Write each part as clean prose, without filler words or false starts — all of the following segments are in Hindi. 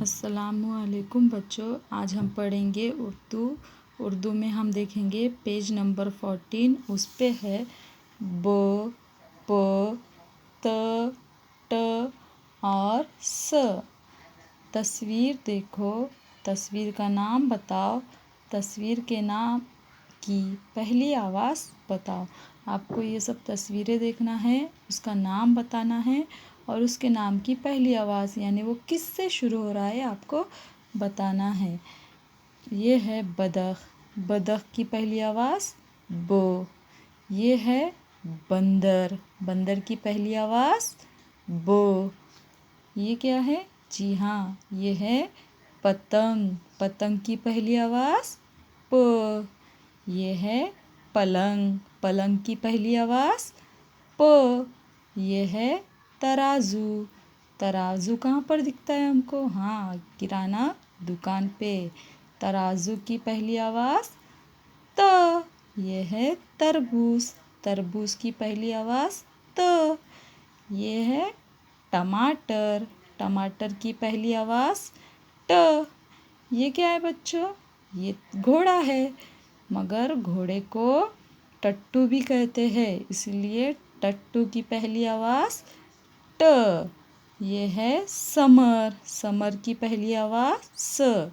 अस्सलामुअलैकुम बच्चों, आज हम पढ़ेंगे उर्दू में हम देखेंगे पेज नंबर 14। उस पे है ब, प, त, ट और स। तस्वीर देखो, तस्वीर का नाम बताओ, तस्वीर के नाम की पहली आवाज़ बताओ। आपको ये सब तस्वीरें देखना है, उसका नाम बताना है और उसके नाम की पहली आवाज़ यानी वो किससे शुरू हो रहा है आपको बताना है। ये है बदख, बदख की पहली आवाज़ ब। ये है बंदर, बंदर की पहली आवाज़ ब। ये क्या है? जी हाँ, ये है पतंग, पतंग की पहली आवाज़ प। ये है पलंग, पलंग की पहली आवाज़ प। ये है तराजू, तराजू कहाँ पर दिखता है हमको? हाँ, किराना दुकान पे। तराजू की पहली आवाज़ त। ये है तरबूज, तरबूज की पहली आवाज़ त। ये है टमाटर, टमाटर की पहली आवाज़ ट। ये क्या है बच्चों? ये घोड़ा है, मगर घोड़े को टट्टू भी कहते हैं, इसलिए टट्टू की पहली आवाज़ ट। ये है समर, समर की पहली आवाज़ स।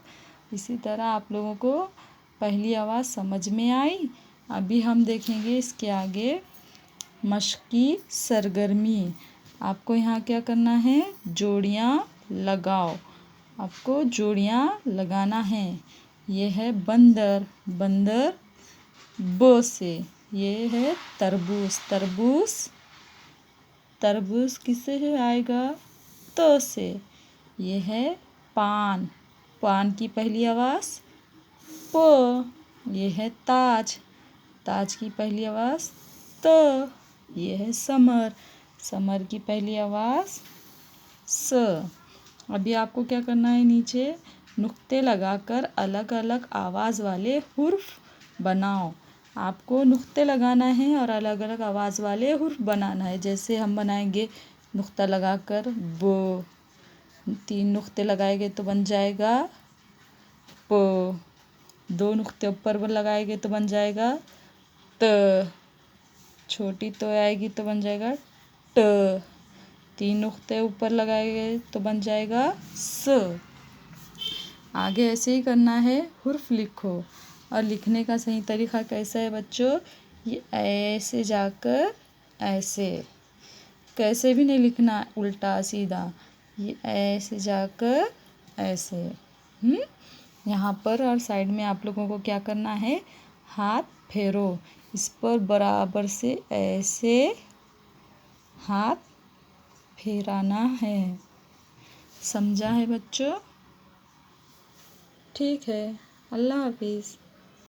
इसी तरह आप लोगों को पहली आवाज़ समझ में आई। अभी हम देखेंगे इसके आगे मश्की सरगर्मी। आपको यहाँ क्या करना है? जोड़ियाँ लगाओ, आपको जोड़ियाँ लगाना है। ये है बंदर, बंदर ब से। ये है तरबूज, तरबूज, तरबूज किससे आएगा? त से। ये है पान, पान की पहली आवाज़ प। ये है ताज, ताज की पहली आवाज़ त। ये है समर, समर की पहली आवाज़ स। अभी आपको क्या करना है? नीचे नुक्ते लगाकर अलग अलग आवाज़ वाले हुर्फ बनाओ। आपको नुक्ते लगाना है और अलग अलग आवाज़ वाले हुर्फ बनाना है। जैसे हम बनाएंगे नुक्ता लगाकर ब, 3 नुक्ते लगाएंगे तो बन जाएगा प। 2 नुक्ते ऊपर लगाएंगे तो बन जाएगा त। छोटी तो आएगी तो बन जाएगा ट। 3 नुक्ते ऊपर लगाएंगे तो बन जाएगा स। आगे ऐसे ही करना है। हुर्फ लिखो, और लिखने का सही तरीका कैसा है बच्चों? ये ऐसे जाकर ऐसे, कैसे भी नहीं लिखना उल्टा सीधा, ये ऐसे जाकर ऐसे। यहाँ पर और साइड में आप लोगों को क्या करना है? हाथ फेरो, इस पर बराबर से ऐसे हाथ फेराना है। समझा है बच्चों? ठीक है, अल्लाह हाफिज़।